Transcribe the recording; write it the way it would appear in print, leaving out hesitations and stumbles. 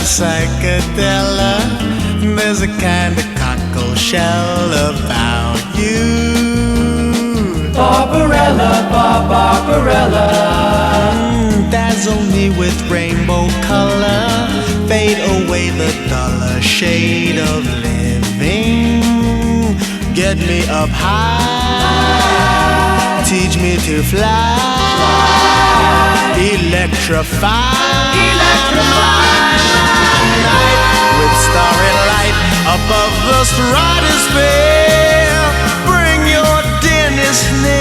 psychedelic. There's a kind of cockle shell about you. Barbarella, Barbarella. Dazzle me with rainbow color. Fade away the duller shade of living. Get me up high. Teach me to fly. Electrify. Night with starry light above the stratosphere. Bring your dearness near.